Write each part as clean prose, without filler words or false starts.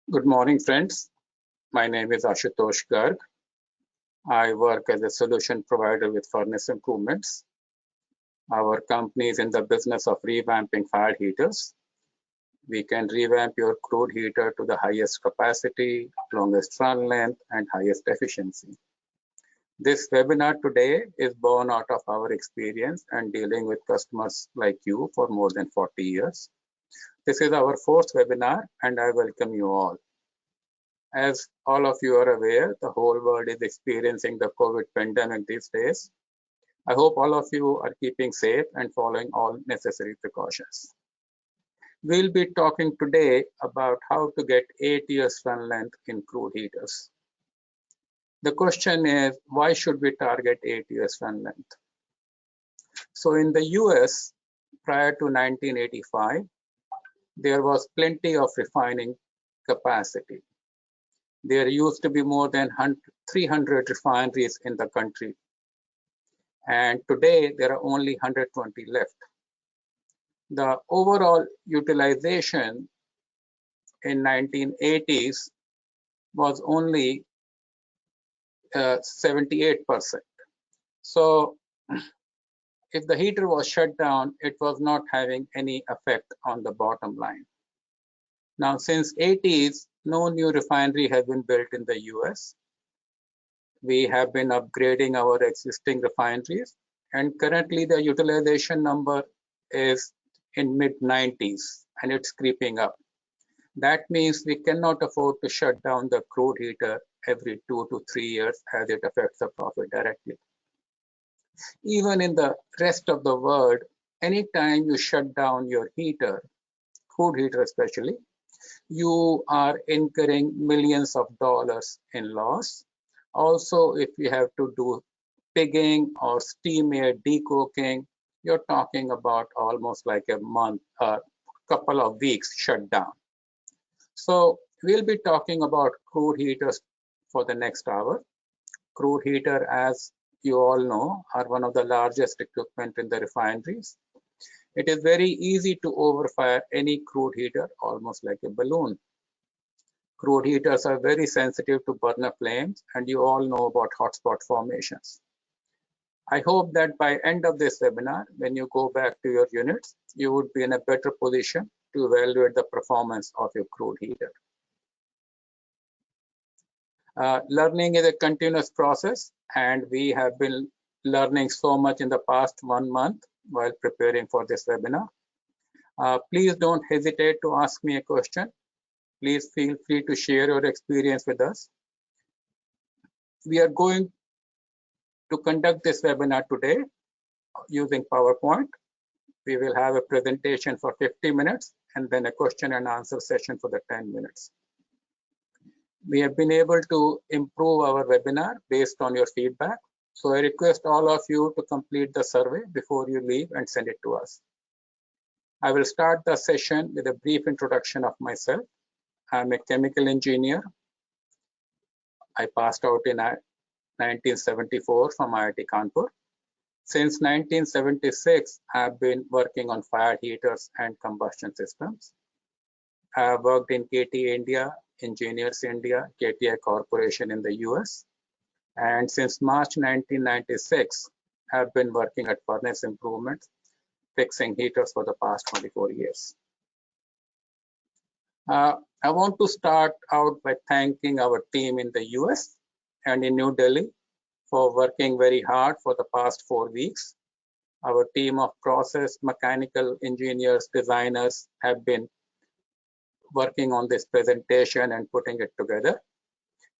Good morning, friends. My name is Ashutosh Garg. I work as a solution provider with Furnace Improvements. Our company is in the business of revamping fire heaters. We can revamp your crude heater to the highest capacity, longest run length, and highest efficiency. This webinar today is born out of our experience and dealing with customers like you for more than 40 years. This is our fourth webinar, and I welcome you all. As all of you are aware, the whole world is experiencing the COVID pandemic these days. I hope all of you are keeping safe and following all necessary precautions. We'll be talking today about how to get 8 years run length in crude heaters. The question is, why should we target 8 years run length? So in the US, prior to 1985, there was plenty of refining capacity. There used to be more than 300 refineries in the country. And today there are only 120 left. The overall utilization in 1980s was only 78%. So if the heater was shut down, it was not having any effect on the bottom line. Now, since 80s, no new refinery has been built in the US. We have been upgrading our existing refineries, and currently the utilization number is in mid-90s, and it's creeping up. That means we cannot afford to shut down the crude heater every 2 to 3 years, as it affects the profit directly. Even in the rest of the world, anytime you shut down your heater, crude heater especially, you are incurring millions of dollars in loss. Also, if you have to do pigging or steam air decoking, you're talking about almost like a month, a couple of weeks shut down. So we'll be talking about crude heaters for the next hour. Crude heater, as you all know, are one of the largest equipment in the refineries. It is very easy to overfire any crude heater, almost like a balloon. Crude heaters are very sensitive to burner flames, and you all know about hotspot formations. I hope that by end of this webinar, when you go back to your units, you would be in a better position to evaluate the performance of your crude heater. Learning is a continuous process, and we have been learning so much in the past 1 month while preparing for this webinar. Please don't hesitate to ask me a question. Please feel free to share your experience with us. We are going to conduct this webinar today using PowerPoint. We will have a presentation for 50 minutes and then a question and answer session for the 10 minutes. We have been able to improve our webinar based on your feedback. So I request all of you to complete the survey before you leave and send it to us. I will start the session with a brief introduction of myself. I'm a chemical engineer. I passed out in 1974 from IIT Kanpur. Since 1976, I've been working on fire heaters and combustion systems. I've worked in KT India, Engineers India, KTI Corporation in the US. And since March 1996, I've been working at Furnace Improvements, fixing heaters for the past 24 years. I want to start out by thanking our team in the US and in New Delhi for working very hard for the past 4 weeks. Our team of process, mechanical engineers, designers have been working on this presentation and putting it together.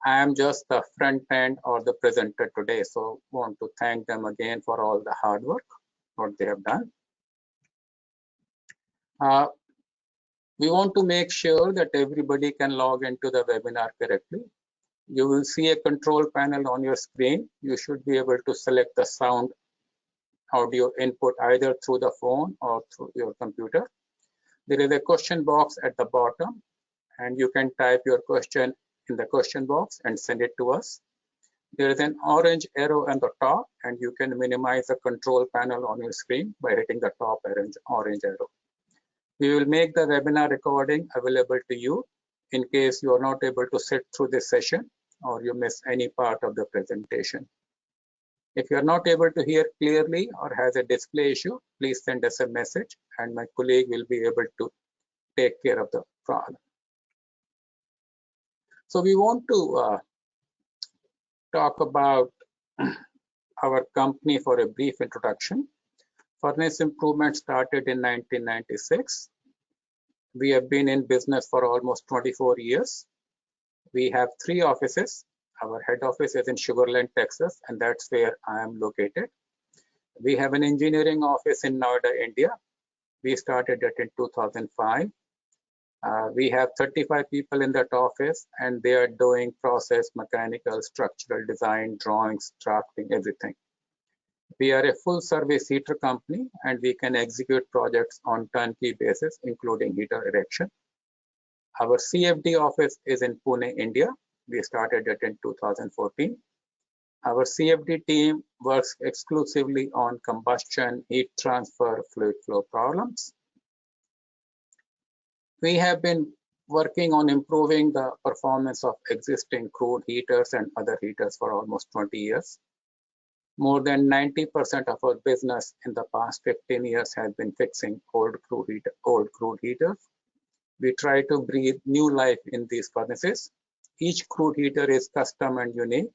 I am just the front end or the presenter today, so want to thank them again for all the hard work, what they have done. We want to make sure that everybody can log into the webinar correctly. You will see a control panel on your screen. You should be able to select the sound audio input either through the phone or through your computer. There is a question box at the bottom, and you can type your question in the question box and send it to us. There is an orange arrow on the top, and you can minimize the control panel on your screen by hitting the top orange arrow. We will make the webinar recording available to you in case you are not able to sit through this session or you miss any part of the presentation. If you are not able to hear clearly or has a display issue, please send us a message and my colleague will be able to take care of the problem. So we want to talk about our company for a brief introduction. Furnace Improvement started in 1996. We have been in business for almost 24 years. We have 3 offices. Our head office is in Sugar Land, Texas, and that's where I am located. We have an engineering office in Noida, India. We started it in 2005. We have 35 people in that office, and they are doing process, mechanical, structural design, drawings, drafting, everything. We are a full service heater company, and we can execute projects on turnkey basis, including heater erection. Our CFD office is in Pune, India. We started it in 2014. Our CFD team works exclusively on combustion, heat transfer, fluid flow problems. We have been working on improving the performance of existing crude heaters and other heaters for almost 20 years. More than 90% of our business in the past 15 years has been fixing old crude heaters. We try to breathe new life in these furnaces. Each crude heater is custom and unique.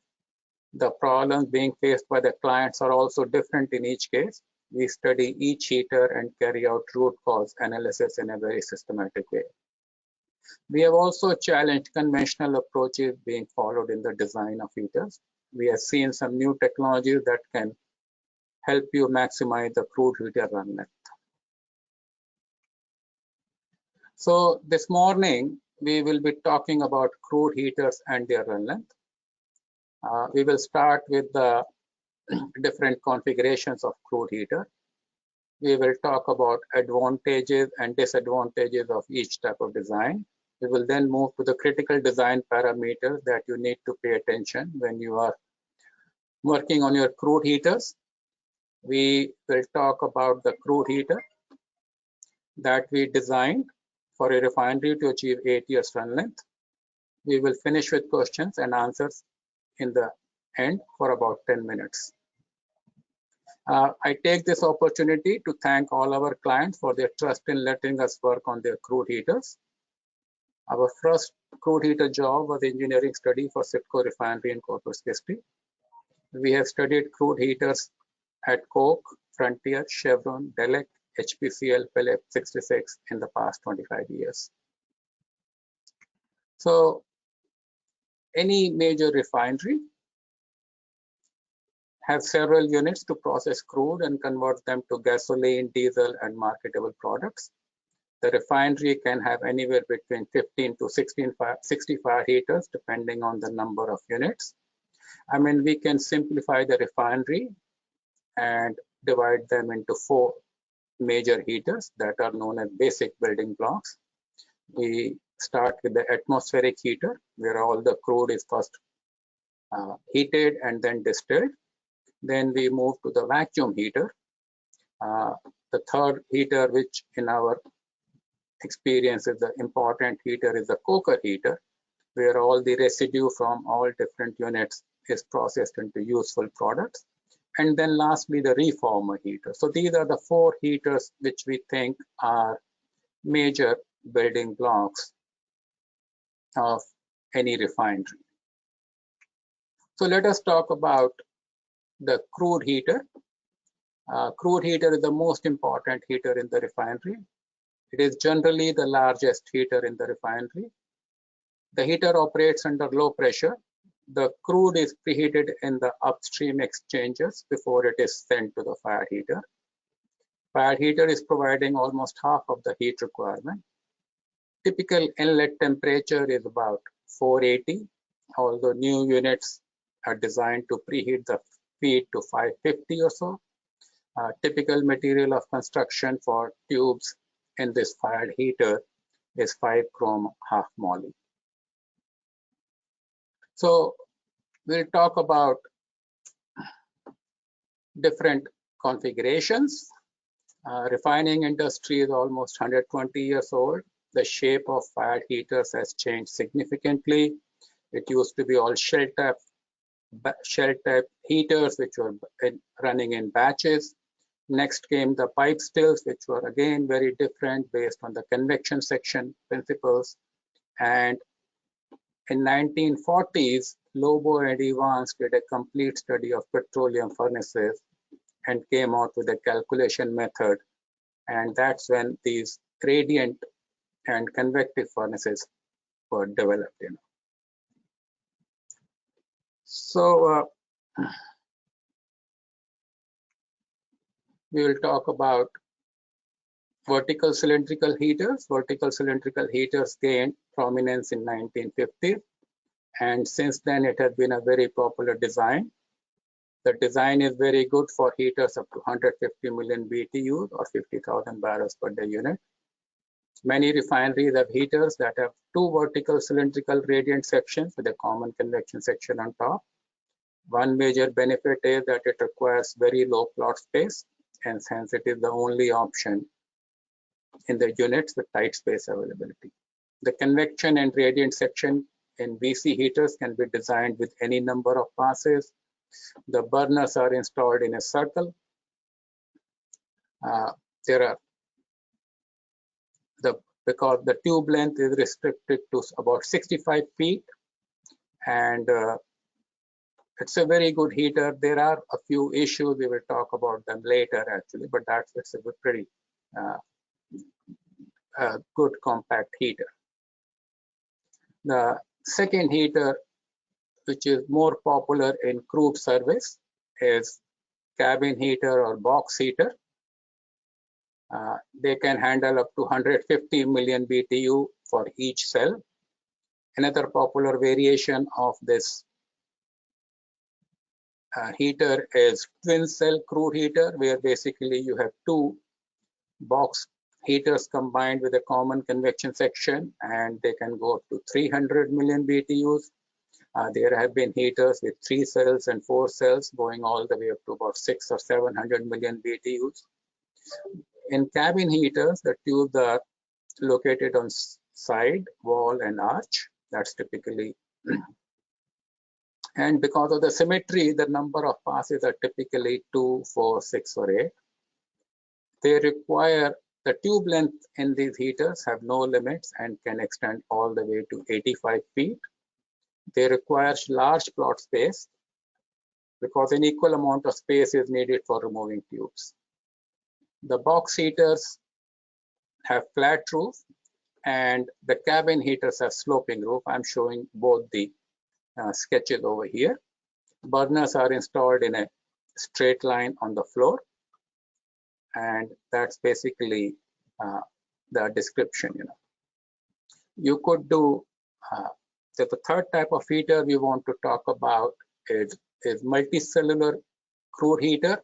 The problems being faced by the clients are also different in each case. We study each heater and carry out root cause analysis in a very systematic way. We have also challenged conventional approaches being followed in the design of heaters. We have seen some new technologies that can help you maximize the crude heater run length. So this morning, we will be talking about crude heaters and their run length. We will start with the different configurations of crude heater. We will talk about advantages and disadvantages of each type of design. We will then move to the critical design parameters that you need to pay attention when you are working on your crude heaters. We will talk about the crude heater that we designed for a refinery to achieve 8 years run length. We will finish with questions and answers in the end for about 10 minutes. I take this opportunity to thank all our clients for their trust in letting us work on their crude heaters. Our first crude heater job was engineering study for Citgo Refinery in Corpus Christi. We have studied crude heaters at Coke, Frontier, Chevron, Delek, HPCL, Phillips 66 in the past 25 years. So any major refinery have several units to process crude and convert them to gasoline, diesel, and marketable products. The refinery can have anywhere between 15 to 65 heaters, depending on the number of units. I mean, we can simplify the refinery and divide them into 4 major heaters that are known as basic building blocks. We start with the atmospheric heater, where all the crude is first heated and then distilled. Then we move to the vacuum heater. The third heater, which in our experience is the important heater, is the coker heater, where all the residue from all different units is processed into useful products. And then lastly, the reformer heater. So these are the 4 heaters which we think are major building blocks of any refinery. So let us talk about the crude heater. Crude heater is the most important heater in the refinery. It is generally the largest heater in the refinery. The heater operates under low pressure. The crude is preheated in the upstream exchangers before it is sent to the fire heater. Fire heater is providing almost half of the heat requirement. Typical inlet temperature is about 480, although new units are designed to preheat the feed to 550 or so. Typical material of construction for tubes in this fired heater is 5-chrome half moly. So we'll talk about different configurations. Refining industry is almost 120 years old. the shape of fired heaters has changed significantly. It used to be all shell-type heaters, which were running in batches. Next came the pipe stills, which were again very different based on the convection section principles. And in 1940s, Lobo and Evans did a complete study of petroleum furnaces and came out with a calculation method. And that's when these radiant and convective furnaces were developed. So we will talk about vertical cylindrical heaters. Vertical cylindrical heaters gained prominence in 1950, and since then it has been a very popular design. The design is very good for heaters up to 150 million BTUs or 50,000 barrels per day unit. Many refineries have heaters that have two vertical cylindrical radiant sections with a common convection section on top. One major benefit is that it requires very low plot space, and hence it is the only option in the units with tight space availability. The convection and radiant section in VC heaters can be designed with any number of passes. The burners are installed in a circle. Because the tube length is restricted to about 65 feet, and it's a very good heater. There are a few issues, we will talk about them later actually, but it's a pretty good compact heater. The second heater, which is more popular in crude service, is cabin heater or box heater. They can handle up to 150 million BTU for each cell. Another popular variation of this heater is twin cell crude heater, where basically you have two box heaters combined with a common convection section, and they can go up to 300 million BTUs. There have been heaters with 3 cells and 4 cells going all the way up to about 600 or 700 million BTUs. In cabin heaters, the tubes are located on side, wall, and arch. That's typically, and because of the symmetry, the number of passes are typically 2, 4, 6, or 8. They require the tube length in these heaters have no limits and can extend all the way to 85 feet. They require large plot space because an equal amount of space is needed for removing tubes. The box heaters have flat roof, and the cabin heaters have sloping roof. I'm showing both the sketches over here. Burners are installed in a straight line on the floor, and that's basically the description. You could do the third type of heater we want to talk about is multicellular crude heater.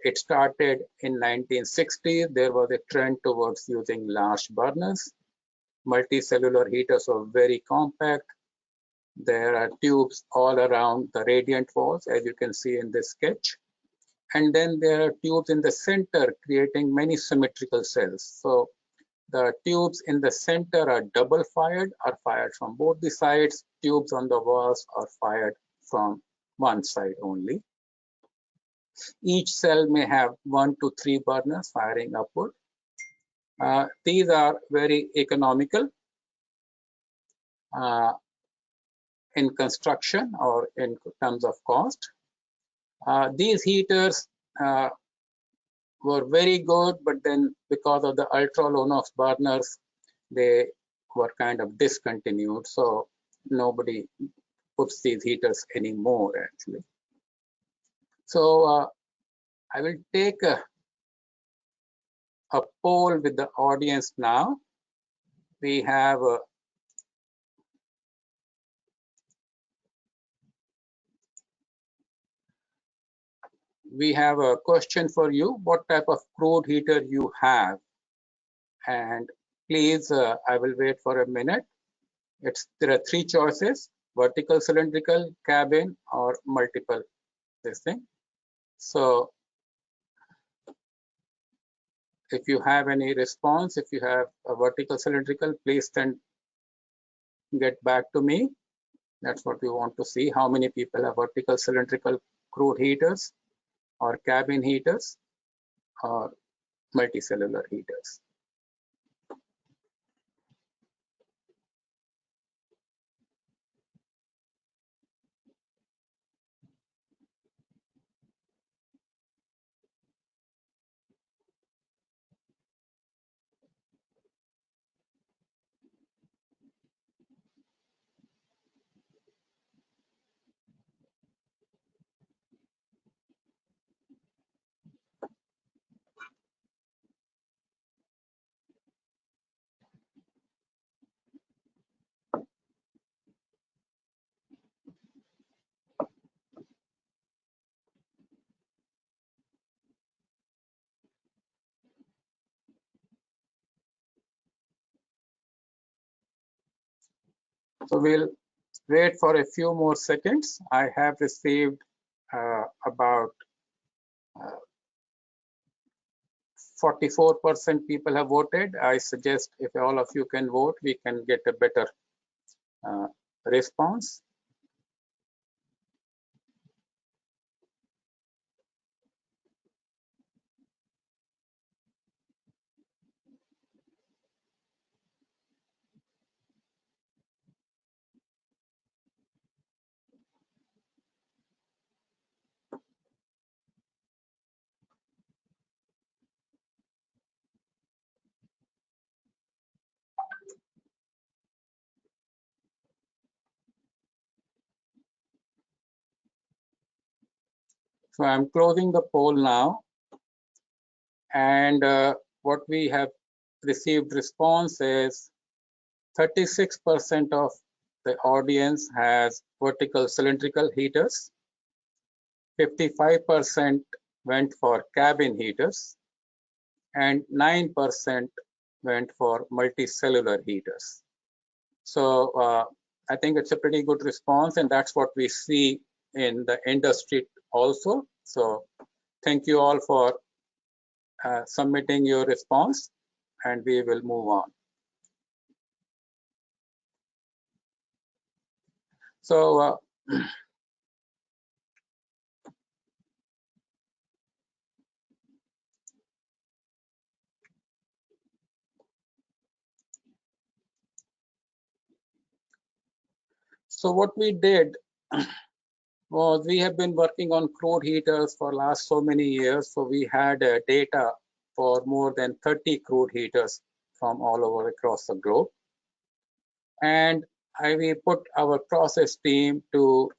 It started in 1960s. There was a trend towards using large burners. Multicellular heaters are very compact. There are tubes all around the radiant walls, as you can see in this sketch. And then there are tubes in the center creating many symmetrical cells. So the tubes in the center are double fired, are fired from both the sides. Tubes on the walls are fired from one side only. Each cell may have 1 to 3 burners firing upward. These are very economical in construction or in terms of cost. These heaters were very good, but then because of the ultra low NOx burners, they were kind of discontinued. So nobody puts these heaters anymore actually. So I will take a poll with the audience now. We have a question for you. What type of crude heater you have? And please, I will wait for a minute. There are 3 choices: vertical cylindrical, cabin, or multiple this thing. So if you have any response, if you have a vertical cylindrical, please then get back to me. That's what we want to see. How many people have vertical cylindrical crude heaters or cabin heaters or multicellular heaters. So we'll wait for a few more seconds. I have received about 44% people have voted. I suggest if all of you can vote, we can get a better response. So I'm closing the poll now, and what we have received response is 36% of the audience has vertical cylindrical heaters, 55% went for cabin heaters, and 9% went for multicellular heaters. So I think it's a pretty good response, and that's what we see in the industry also. So thank you all for submitting your response, and we will move on. So so what we did was we have been working on crude heaters for last so many years. So we had data for more than 30 crude heaters from all over across the globe. And we put our process team to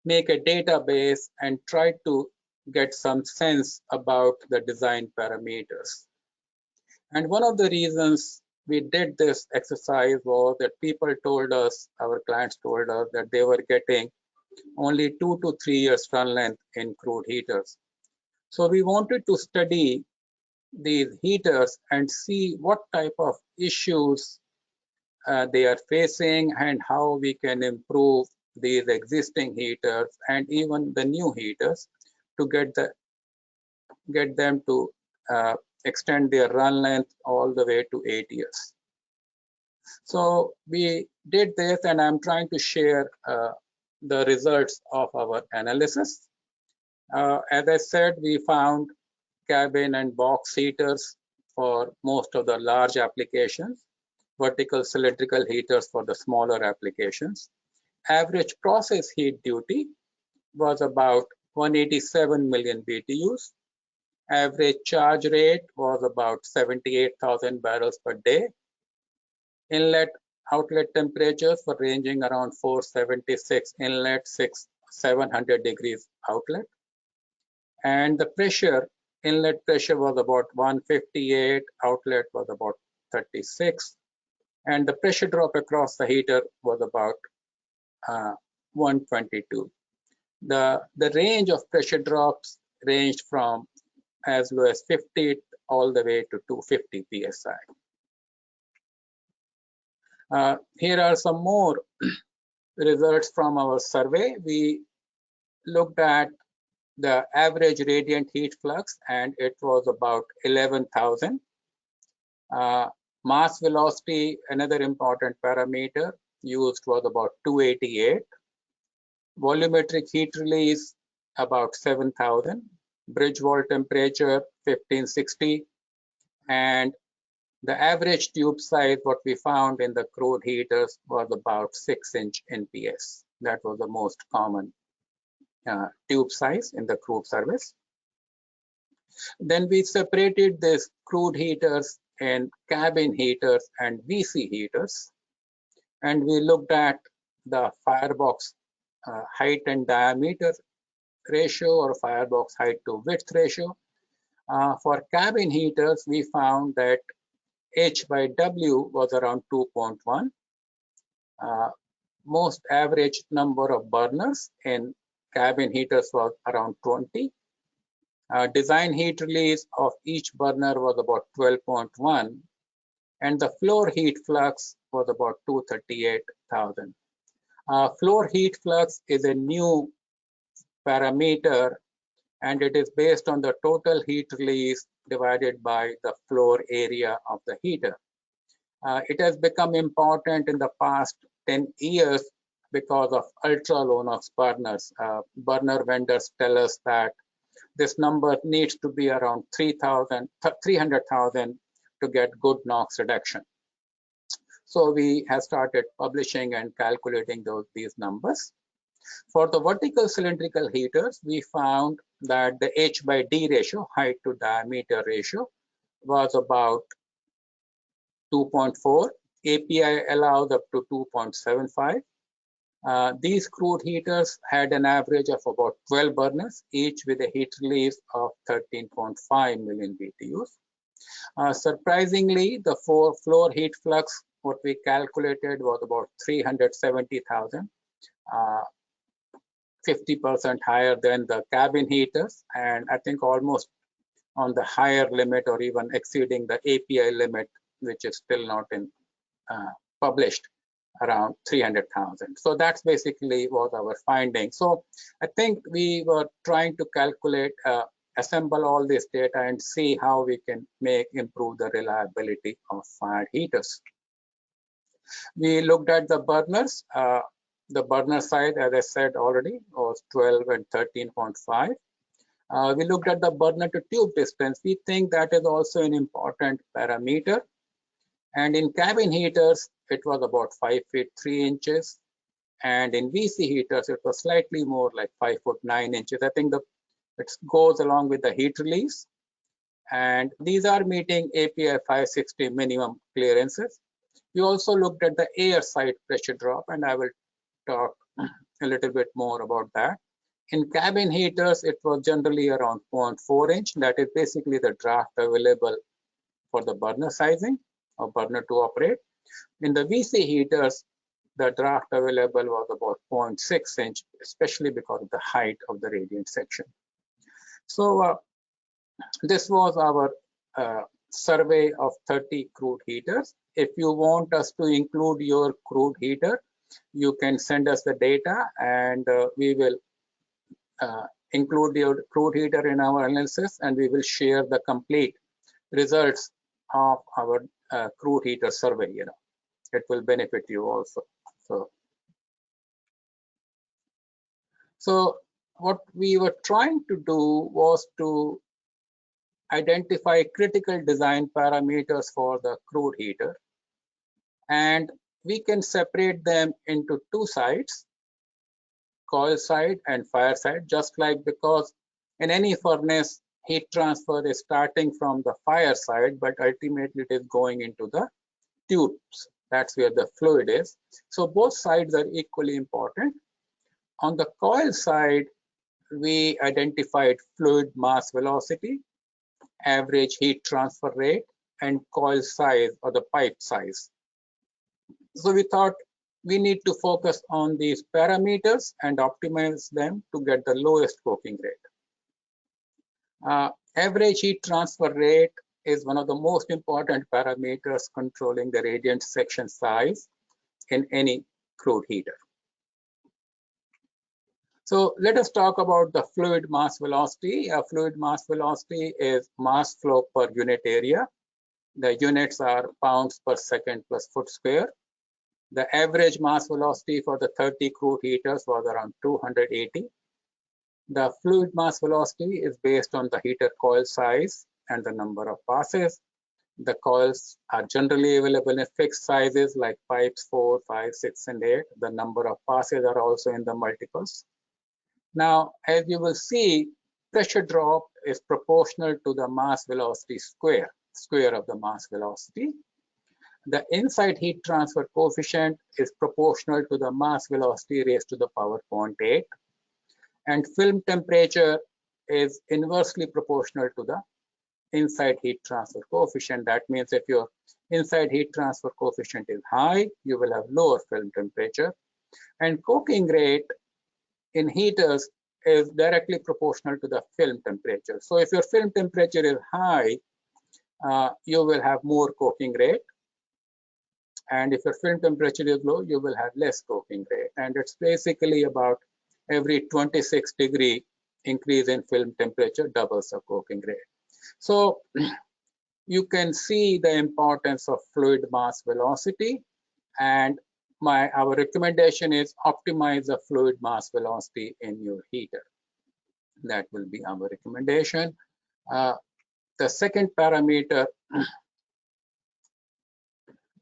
make a database and try to get some sense about the design parameters. And one of the reasons we did this exercise was that people told us, our clients told us, that they were getting only 2 to 3 years run length in crude heaters. So we wanted to study these heaters and see what type of issues they are facing and how we can improve these existing heaters and even the new heaters to get them to extend their run length all the way to 8 years. So we did this, and I'm trying to share the results of our analysis. As I said, we found cabin and box heaters for most of the large applications, vertical cylindrical heaters for the smaller applications. Average process heat duty was about 187 million BTUs. Average charge rate was about 78,000 barrels per day. Inlet outlet temperatures were ranging around 476 inlet, 700 degrees outlet. And the pressure, inlet pressure was about 158, outlet was about 36. And the pressure drop across the heater was about 122. The range of pressure drops ranged from as low as 50 all the way to 250 psi. Here are some more results from our survey. We looked at the average radiant heat flux, and it was about 11,000. Mass velocity, another important parameter used, was about 288. Volumetric heat release, about 7,000. Bridge wall temperature, 1560. And the average tube size, what we found in the crude heaters, was about 6-inch NPS. That was the most common tube size in the crude service. Then we separated this crude heaters in cabin heaters and VC heaters. And we looked at the firebox height and diameter ratio, or firebox height to width ratio. For cabin heaters, we found that H by W was around 2.1. Most average number of burners in cabin heaters was around 20. Design heat release of each burner was about 12.1, and the floor heat flux was about 238,000. Floor heat flux is a new parameter, and it is based on the total heat release divided by the floor area of the heater. It has become important in the past 10 years because of ultra low NOx burners. Burner vendors tell us that this number needs to be around 300,000 to get good NOx reduction. So we have started publishing and calculating these numbers. For the vertical cylindrical heaters, we found that the H by D ratio, height to diameter ratio, was about 2.4. API allows up to 2.75. These crude heaters had an average of about 12 burners, each with a heat release of 13.5 million BTUs. Surprisingly, the floor heat flux, what we calculated, was about 370,000, 50% higher than the cabin heaters, and I think almost on the higher limit, or even exceeding the API limit, which is still not in published, around 300,000. So that's basically was our finding. So I think we were trying to calculate, assemble all this data and see how we can improve the reliability of fired heaters. We looked at the burners. The burner size, as I said already, was 12 and 13.5. We looked at the burner to tube distance. We think that is also an important parameter. And in cabin heaters, it was about 5 feet 3 inches. And in VC heaters, it was slightly more, like 5 foot 9 inches. I think it goes along with the heat release. And these are meeting API 560 minimum clearances. We also looked at the air side pressure drop, and I will talk a little bit more about that. In cabin heaters, it was generally around 0.4 inch. That is basically the draft available for the burner sizing or burner to operate. In the VC heaters, the draft available was about 0.6 inch, especially because of the height of the radiant section. So this was our survey of 30 crude heaters. If you want us to include your crude heater, you can send us the data, and we will include your crude heater in our analysis, and we will share the complete results of our crude heater survey. It will benefit you also. So what we were trying to do was to identify critical design parameters for the crude heater, and we can separate them into two sides, coil side and fire side, just like, because in any furnace, heat transfer is starting from the fire side, but ultimately it is going into the tubes. That's where the fluid is. So both sides are equally important. On the coil side, we identified fluid mass velocity, average heat transfer rate, and coil size, or the pipe size. So we thought we need to focus on these parameters and optimize them to get the lowest coking rate. Average heat transfer rate is one of the most important parameters controlling the radiant section size in any crude heater. So let us talk about the fluid mass velocity. Fluid mass velocity is mass flow per unit area. The units are pounds per second plus foot square. The average mass velocity for the 30 crude heaters was around 280. The fluid mass velocity is based on the heater coil size and the number of passes. The coils are generally available in fixed sizes like pipes 4, 5, 6, and 8. The number of passes are also in the multiples. Now, as you will see, pressure drop is proportional to the mass velocity square of the mass velocity. The inside heat transfer coefficient is proportional to the mass velocity raised to the power 0.8. And film temperature is inversely proportional to the inside heat transfer coefficient. That means if your inside heat transfer coefficient is high, you will have lower film temperature. And coking rate in heaters is directly proportional to the film temperature. So if your film temperature is high, you will have more coking rate. And if your film temperature is low, you will have less coking rate. And it's basically about every 26 degree increase in film temperature doubles the coking rate. So you can see the importance of fluid mass velocity, and our recommendation is optimize the fluid mass velocity in your heater. That will be our recommendation. The second parameter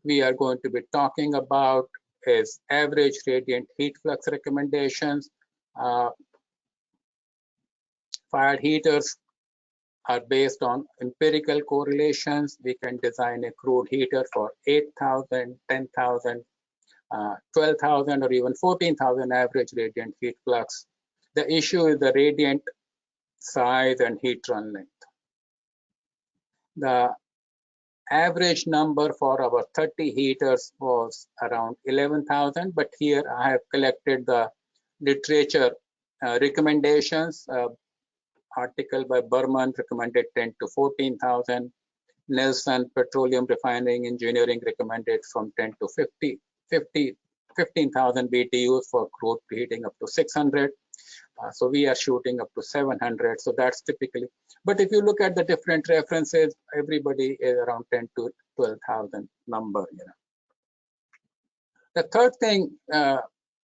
we are going to be talking about is average radiant heat flux recommendations. Fired heaters are based on empirical correlations. We can design a crude heater for 8,000, 10,000, 12,000, or even 14,000 average radiant heat flux. The issue is the radiant size and heat run length. The average number for our 30 heaters was around 11,000, but here I have collected the literature recommendations. Article by Berman recommended 10 to 14,000. Nelson Petroleum Refining Engineering recommended from 10 to 15,000 BTUs for crude preheating up to 600. So we are shooting up to 700. So that's typically, but if you look at the different references, everybody is around 10 to 12,000 number. The third thing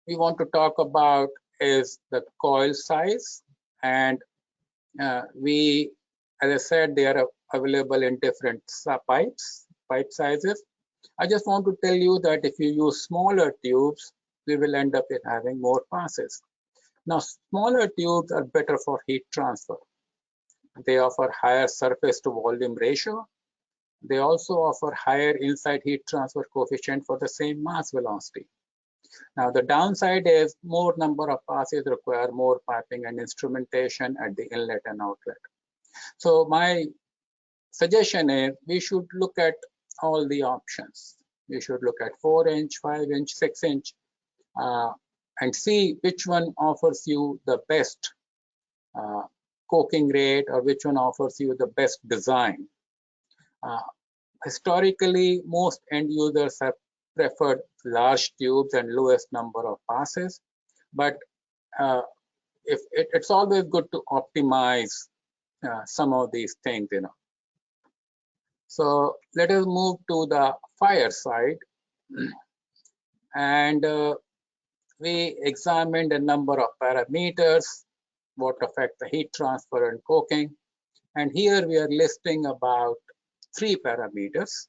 we want to talk about is the coil size. And as I said, they are available in different pipe sizes. I just want to tell you that if you use smaller tubes, we will end up with having more passes. Now, smaller tubes are better for heat transfer. They offer higher surface to volume ratio. They also offer higher inside heat transfer coefficient for the same mass velocity. Now, the downside is more number of passes require more piping and instrumentation at the inlet and outlet. So my suggestion is we should look at all the options. We should look at 4-inch, 5-inch, 6-inch, and see which one offers you the best coking rate or which one offers you the best design. Historically, most end users have preferred large tubes and lowest number of passes, but it's always good to optimize some of these things, So let us move to the fire side, and we examined a number of parameters what affect the heat transfer and coking, and here we are listing about 3 parameters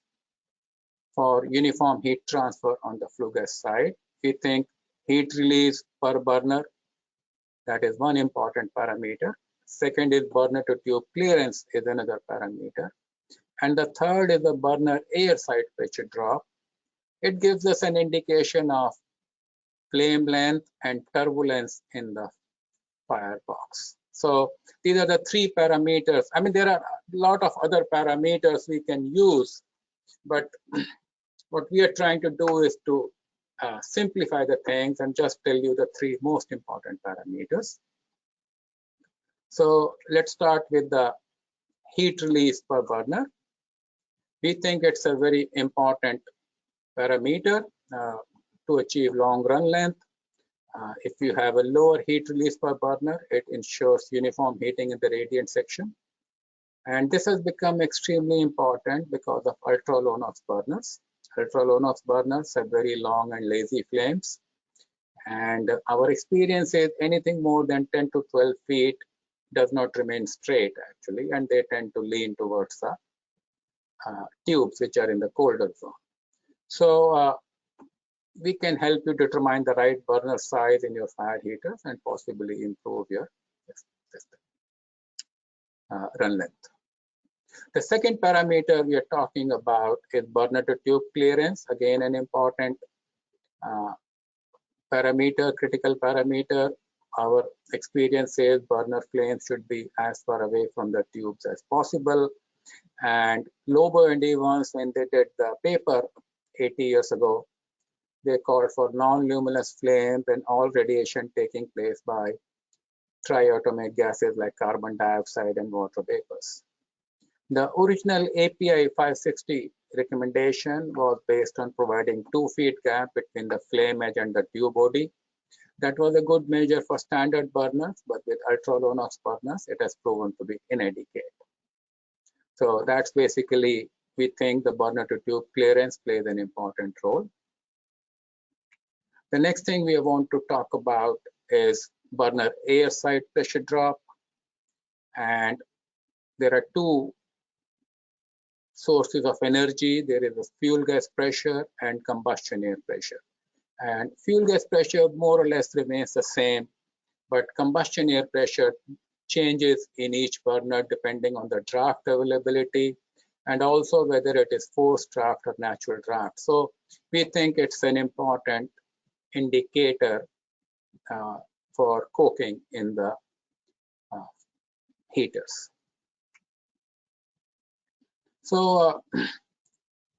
for uniform heat transfer on the flue gas side. We think heat release per burner, that is one important parameter. Second is burner to tube clearance is another parameter. And the third is the burner air side pressure drop. It gives us an indication of flame length and turbulence in the firebox. So these are the 3 parameters. I mean, there are a lot of other parameters we can use, but what we are trying to do is to simplify the things and just tell you the 3 most important parameters. So let's start with the heat release per burner. We think it's a very important parameter to achieve long run length. If you have a lower heat release per burner, it ensures uniform heating in the radiant section. And this has become extremely important because of ultra low NOx burners. Ultra low NOx burners have very long and lazy flames. And our experience is anything more than 10 to 12 feet does not remain straight actually, and they tend to lean towards the tubes which are in the colder zone. So we can help you determine the right burner size in your fired heaters and possibly improve your run length. The second parameter we are talking about is burner to tube clearance. Again, an important parameter, critical parameter. Our experience says burner flames should be as far away from the tubes as possible. And Lobo and Evans, when they did the paper 80 years ago, they called for non-luminous flames and all radiation taking place by triatomic gases like carbon dioxide and water vapors. The original API 560 recommendation was based on providing 2 feet gap between the flame edge and the tube body. That was a good measure for standard burners, but with ultra low NOx burners, it has proven to be inadequate. So that's basically, we think the burner to tube clearance plays an important role. The next thing we want to talk about is burner air side pressure drop. And there are two sources of energy. There is a fuel gas pressure and combustion air pressure. And fuel gas pressure more or less remains the same, but combustion air pressure changes in each burner depending on the draft availability and also whether it is forced draft or natural draft. So we think it's an important indicator for coking in the heaters. So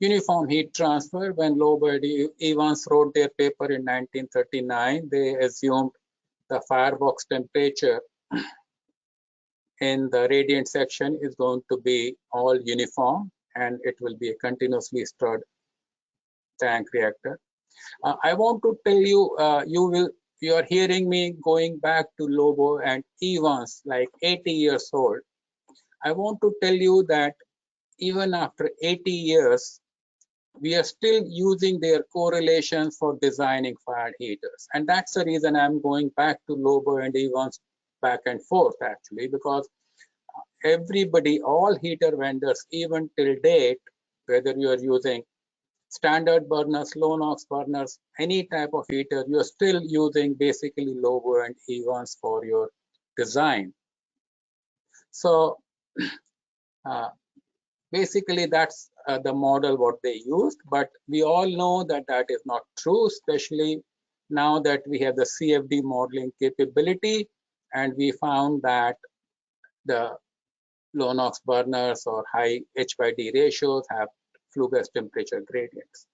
uniform heat transfer, when Lobo and Evans wrote their paper in 1939, they assumed the firebox temperature in the radiant section is going to be all uniform and it will be a continuously stirred tank reactor. I want to tell you, you are hearing me going back to Lobo and Evans, like 80 years old. I want to tell you that even after 80 years, we are still using their correlations for designing fired heaters. And that's the reason I'm going back to Lobo and Evans back and forth actually, because everybody, all heater vendors, even till date, whether you are using standard burners, low NOx burners, any type of heater, you're still using basically Lobo and Evans for your design. So basically that's the model what they used, but we all know that that is not true, especially now that we have the CFD modeling capability, and we found that the low NOx burners or high H by D ratios have flue gas temperature gradients.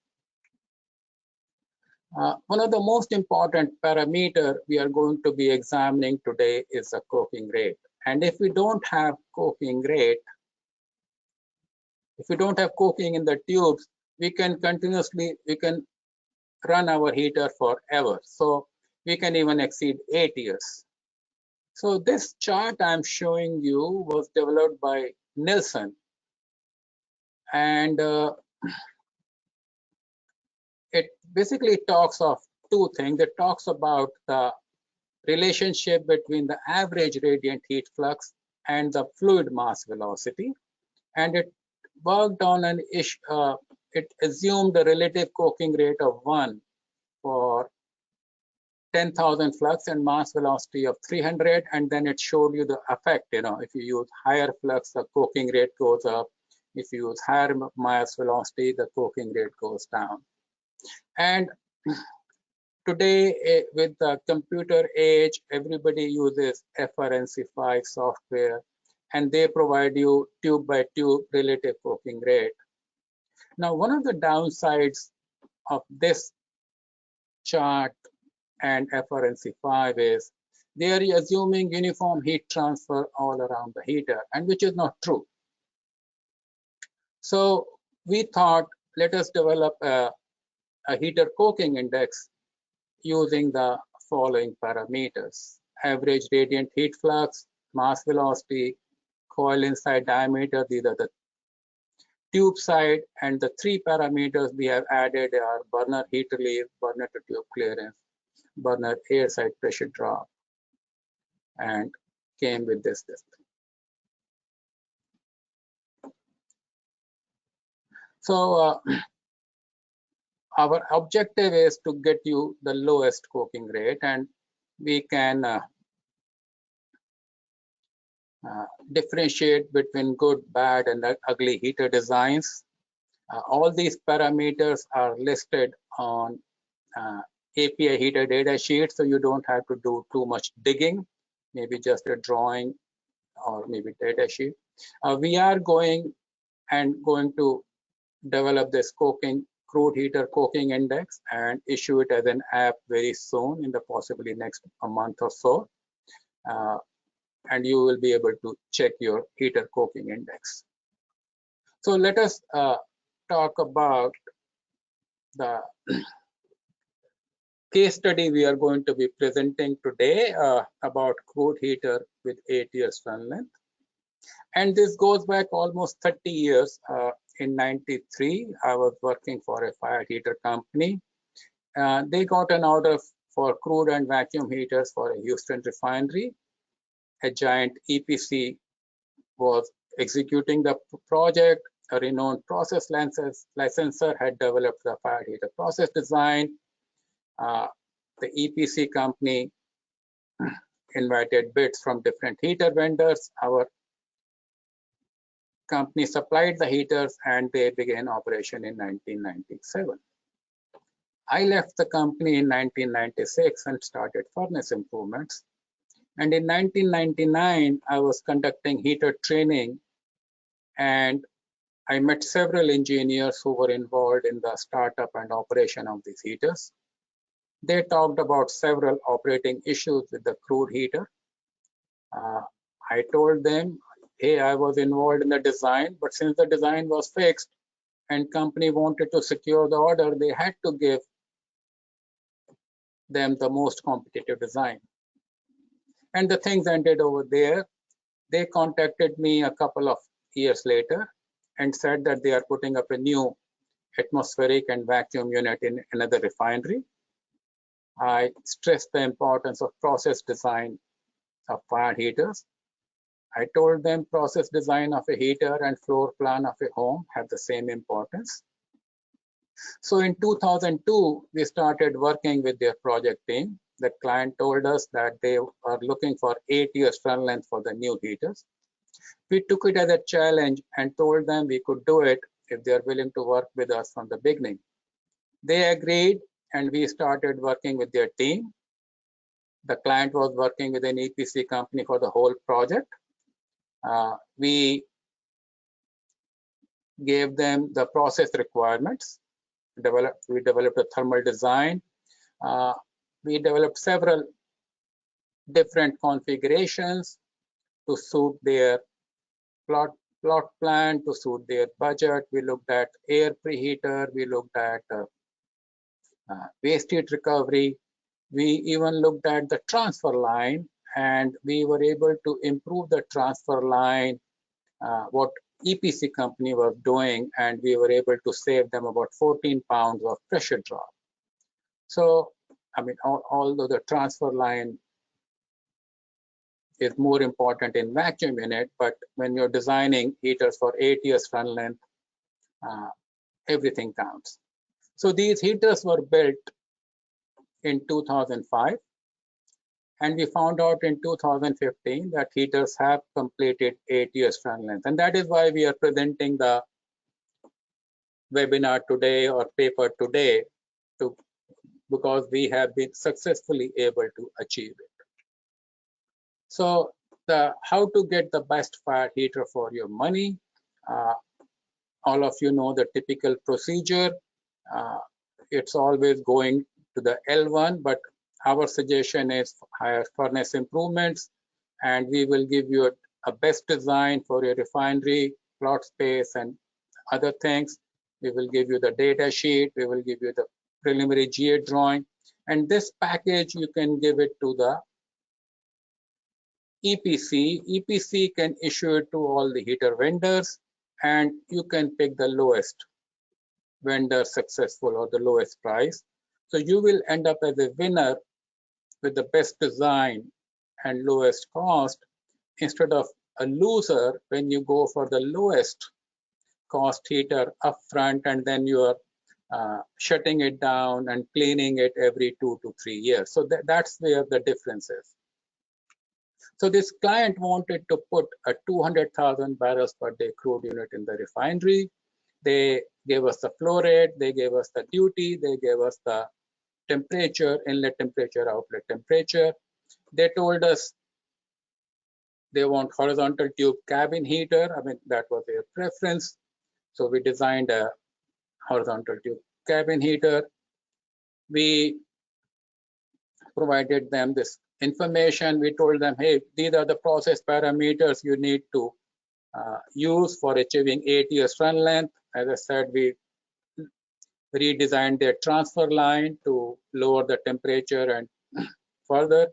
One of the most important parameter we are going to be examining today is the coking rate. And if we don't have coking rate, if we don't have coking in the tubes, we can run our heater forever. So we can even exceed 8 years. So this chart I'm showing you was developed by Nielsen. And it basically talks of two things. It talks about the relationship between the average radiant heat flux and the fluid mass velocity. And it worked on an issue, it assumed a relative coking rate of 1 for 10,000 flux and mass velocity of 300. And then it showed you the effect, if you use higher flux, the coking rate goes up. If you use higher mass velocity, the coking rate goes down. And today, with the computer age, everybody uses FRNC5 software, and they provide you tube by tube relative coking rate. Now, one of the downsides of this chart and FRNC5 is they are assuming uniform heat transfer all around the heater, and which is not true. So we thought, let us develop a heater coking index using the following parameters: average radiant heat flux, mass velocity, coil inside diameter. These are the tube side, and the three parameters we have added are burner heat relief, burner to tube clearance, burner air side pressure drop, and came with this. So our objective is to get you the lowest coking rate, and we can differentiate between good, bad, and ugly heater designs. All these parameters are listed on API heater data sheet, so you don't have to do too much digging, maybe just a drawing or maybe data sheet. We are going to develop this crude heater coking index and issue it as an app very soon, in the possibly next a month or so. And you will be able to check your heater coking index. So let us talk about the case study we are going to be presenting today about crude heater with 8 years run length. And this goes back almost 30 years. In 93, I was working for a fire heater company. They got an order for crude and vacuum heaters for a Houston refinery. A giant EPC was executing the project. A renowned process licensor had developed the fire heater process design. The EPC company invited bids from different heater vendors. Our company supplied the heaters and they began operation in 1997. I left the company in 1996 and started furnace improvements. And in 1999, I was conducting heater training, and I met several engineers who were involved in the startup and operation of these heaters. They talked about several operating issues with the crude heater. I told them, hey, I was involved in the design, but since the design was fixed and company wanted to secure the order, they had to give them the most competitive design. And the things ended over there. They contacted me a couple of years later and said that they are putting up a new atmospheric and vacuum unit in another refinery. I stressed the importance of process design of fire heaters. I told them process design of a heater and floor plan of a home have the same importance. So in 2002, we started working with their project team. The client told us that they are looking for 8 years run length for the new heaters. We took it as a challenge and told them we could do it if they are willing to work with us from the beginning. They agreed, and we started working with their team. The client was working with an EPC company for the whole project. We gave them the process requirements. We developed a thermal design. We developed several different configurations to suit their plot plan, to suit their budget. We looked at air preheater. We looked at waste heat recovery. We even looked at the transfer line, and we were able to improve the transfer line, what EPC company was doing, and we were able to save them about 14 pounds of pressure drop. So, I mean, although the transfer line is more important in vacuum unit, but when you're designing heaters for 8 years run length, everything counts. So these heaters were built in 2005, and we found out in 2015 that heaters have completed 8 years run length, and that is why we are presenting the webinar today or paper today, because we have been successfully able to achieve it. So how to get the best fire heater for your money. All of you know the typical procedure. It's always going to the L1, but our suggestion is higher furnace improvements, and we will give you a best design for your refinery, plot space, and other things. We will give you the data sheet. We will give you the preliminary GA drawing. And this package, you can give it to the EPC. EPC can issue it to all the heater vendors, and you can pick the lowest vendor successful or the lowest price. So you will end up as a winner with the best design and lowest cost instead of a loser when you go for the lowest cost heater upfront and then you are shutting it down and cleaning it every 2 to 3 years. So that's where the difference is. So this client wanted to put a 200,000 barrels per day crude unit in the refinery. They gave us the flow rate, they gave us the duty, they gave us the temperature, inlet temperature, outlet temperature. They told us they want horizontal tube cabin heater. I mean, that was their preference. So we designed a horizontal tube cabin heater. We provided them this information. We told them, hey, these are the process parameters you need to use for achieving 8 years run length. As I said, we redesigned their transfer line to lower the temperature and further.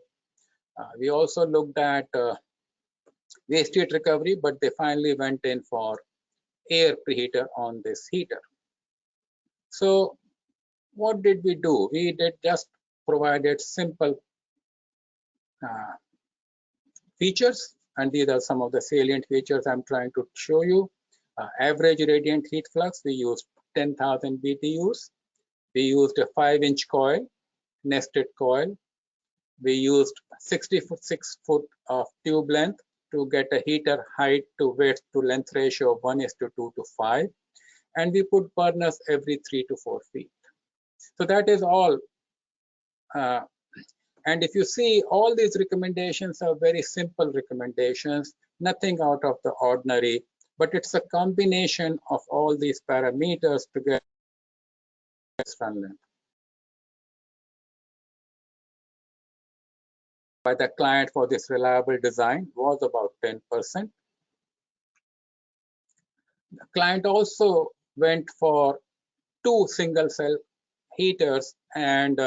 We also looked at waste heat recovery, but they finally went in for air preheater on this heater. So what did we do? We did just provided simple features, and these are some of the salient features I'm trying to show you. Average radiant heat flux, we used 10,000 BTUs. We used a 5-inch coil, nested coil. We used 66 foot of tube length to get a heater height to width to length ratio of 1:2 to 5. And we put burners every 3 to 4 feet. So that is all. And if you see, all these recommendations are very simple recommendations, nothing out of the ordinary, but it's a combination of all these parameters to get run length. By the client for this reliable design was about 10%. The client also went for 2 single cell heaters and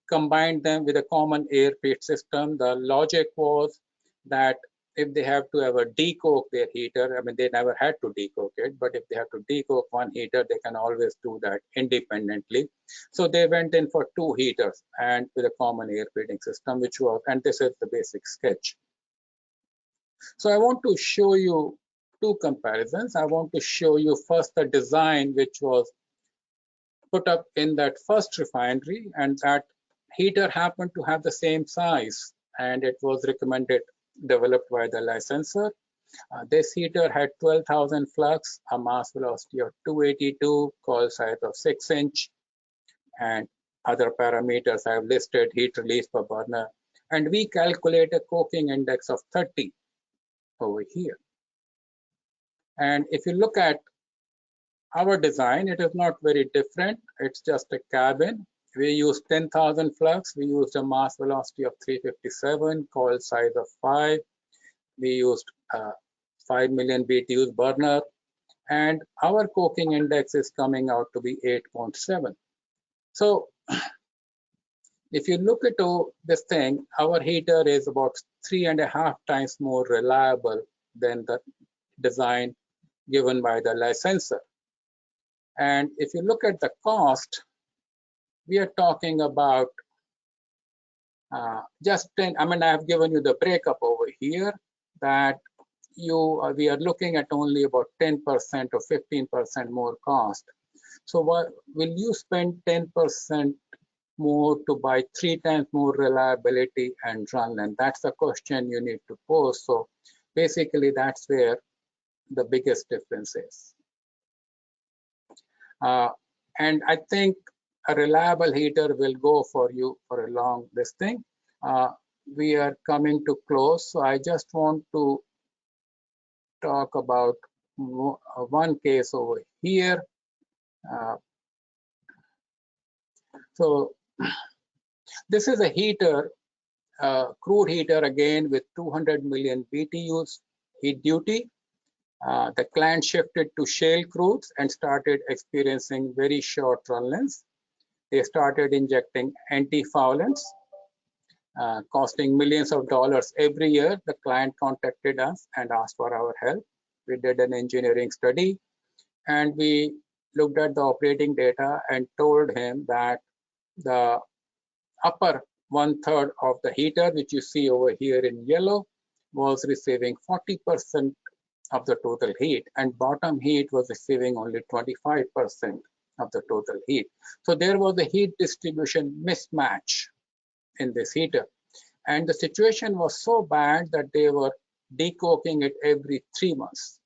combined them with a common air feed system. The logic was that if they have to ever decoke their heater, I mean, they never had to decoke it, but if they have to decoke one heater, they can always do that independently. So they went in for 2 heaters and with a common air feeding system, which was, and this is the basic sketch. So I want to show you 2 comparisons. I want to show you first the design, which was put up in that first refinery, and that heater happened to have the same size, and it was recommended, developed by the licensor. This heater had 12,000 flux, a mass velocity of 282, coil size of 6-inch, and other parameters I have listed, heat release per burner. And we calculate a coking index of 30 over here. And if you look at our design, it is not very different. It's just a cabin. We used 10,000 flux. We used a mass velocity of 357, coil size of 5. We used 5 million BTUs burner. And our coking index is coming out to be 8.7. So if you look at this thing, our heater is about 3.5 times more reliable than the design given by the licensor. And if you look at the cost, we are talking about just 10. I mean, I have given you the breakup over here that we are looking at only about 10% or 15% more cost. So what will you spend 10% more to buy 3 times more reliability and run length? That's the question you need to pose. So basically, that's where the biggest difference is. And I think a reliable heater will go for you for a long this thing. We are coming to close, so I just want to talk about one case over here. So this is a heater, crude heater again with 200 million BTUs heat duty. The client shifted to shale crudes and started experiencing very short run lengths. they started injecting antifoulants, costing millions of dollars every year. The client contacted us and asked for our help. We did an engineering study and we looked at the operating data and told him that the upper 1/3 of the heater, which you see over here in yellow, was receiving 40% of the total heat, and bottom heat was receiving only 25% of the total heat. So there was a heat distribution mismatch in this heater. And the situation was so bad that they were decoking it every 3 months.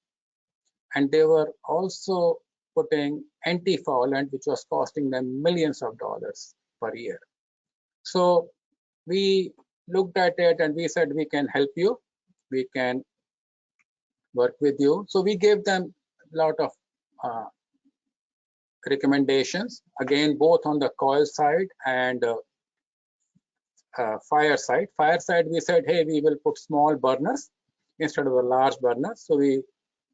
And they were also putting antifoulant, which was costing them millions of dollars per year. So we looked at it and we said, we can help you. We can work with you. So we gave them a lot of recommendations, again, both on the coil side and fire side. Fire side, we said, hey, we will put small burners instead of the large burners. So we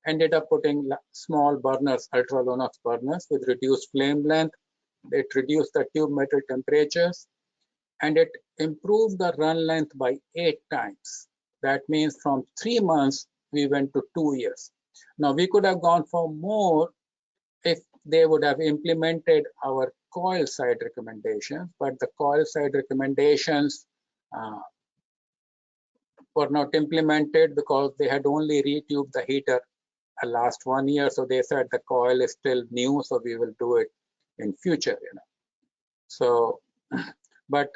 ended up putting small burners, ultra low NOx burners with reduced flame length. It reduced the tube metal temperatures and it improved the run length by 8 times. That means from 3 months, we went to 2 years. Now we could have gone for more if they would have implemented our coil side recommendations, but the coil side recommendations were not implemented because they had only retubed the heater last 1 year. So they said the coil is still new, so we will do it in future. So, but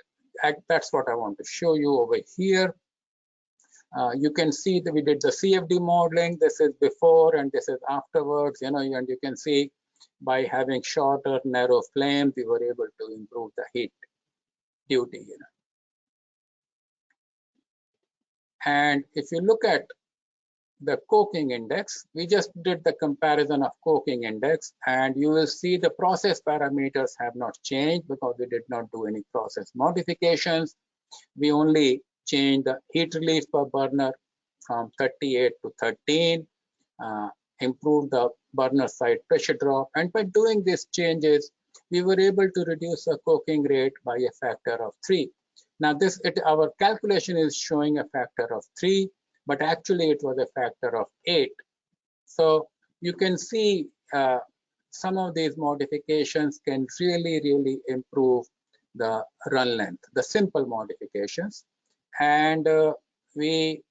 that's what I want to show you over here. You can see that we did the CFD modeling. This is before and this is afterwards, and you can see by having shorter, narrow flames, we were able to improve the heat duty. And if you look at the coking index, we just did the comparison of coking index, and you will see the process parameters have not changed because we did not do any process modifications. We only changed the heat release per burner from 38 to 13, improved the burner side pressure drop, and by doing these changes, we were able to reduce the coking rate by a factor of 3. Now our calculation is showing a factor of 3, but actually it was a factor of 8. So you can see some of these modifications can really improve the run length, the simple modifications. And we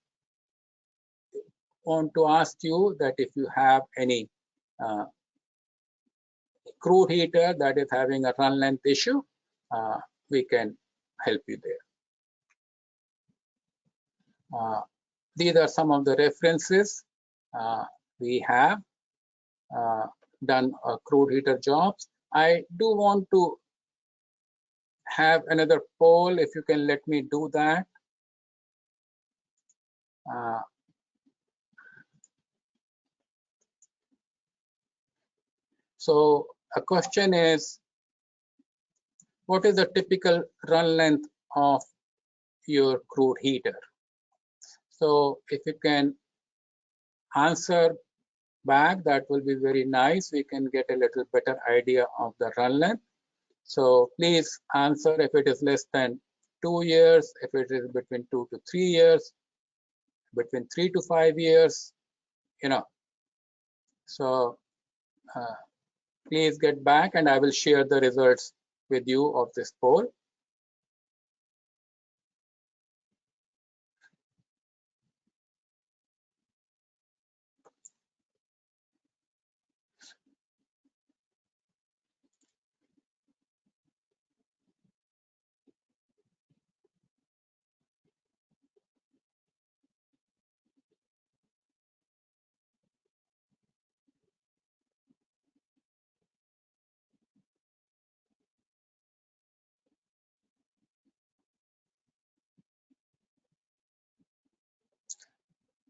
want to ask you that if you have any crude heater that is having a run length issue, we can help you there. These are some of the references we have done crude heater jobs. I do want to have another poll, if you can let me do that. So a question is, what is the typical run length of your crude heater? So if you can answer back, that will be very nice. We can get a little better idea of the run length. So please answer if it is less than 2 years, if it is between 2 to 3 years, between 3 to 5 years, So please get back and I will share the results with you of this poll.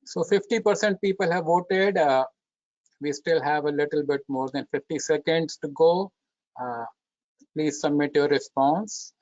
So 50% people have voted. We still have a little bit more than 50 seconds to go. Please submit your response.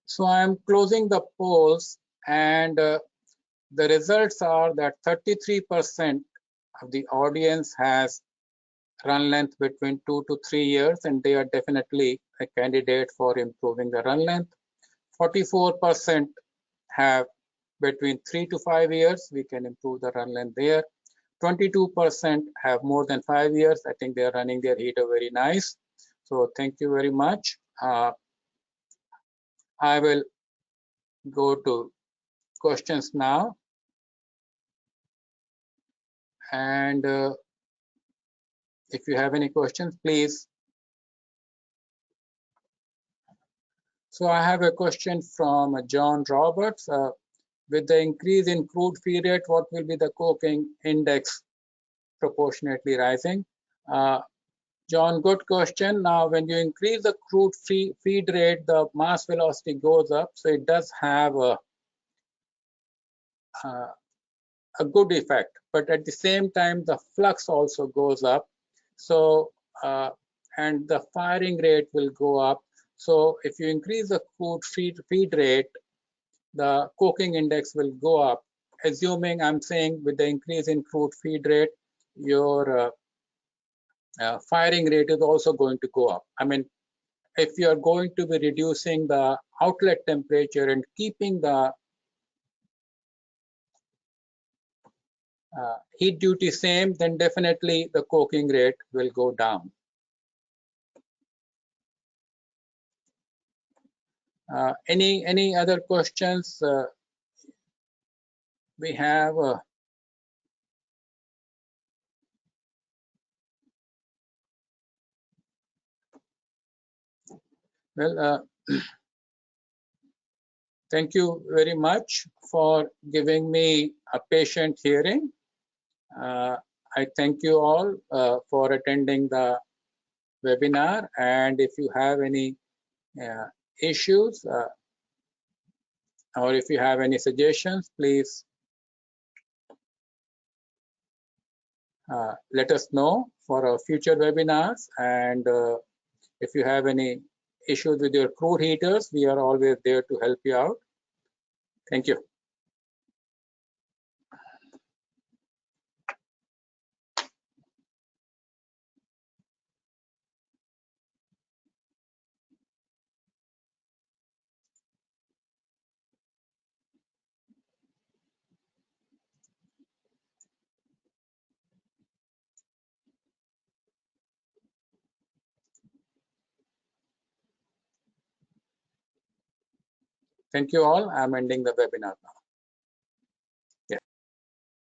So I'm closing the polls, and the results are that 33% of the audience has run length between 2 to 3 years, and they are definitely a candidate for improving the run length. 44% have between 3 to 5 years. We can improve the run length there. 22% have more than 5 years. I think they are running their heater very nice. So thank you very much. I will go to questions now. And if you have any questions, please. So I have a question from John Roberts. With the increase in crude feed rate, what will be the coking index proportionately rising? John, good question. Now, when you increase the crude feed rate, the mass velocity goes up. So it does have a good effect. But at the same time, the flux also goes up. So, and the firing rate will go up. So if you increase the crude feed rate, the coking index will go up. Assuming, I'm saying, with the increase in crude feed rate, your firing rate is also going to go up. I mean, if you are going to be reducing the outlet temperature and keeping the heat duty same, then definitely the coking rate will go down. Any other questions we have? Well, thank you very much for giving me a patient hearing. I thank you all for attending the webinar, and if you have any issues or if you have any suggestions, please let us know for our future webinars. And if you have any issues with your crude heaters, we are always there to help you out. Thank you. Thank you all. I'm ending the webinar now.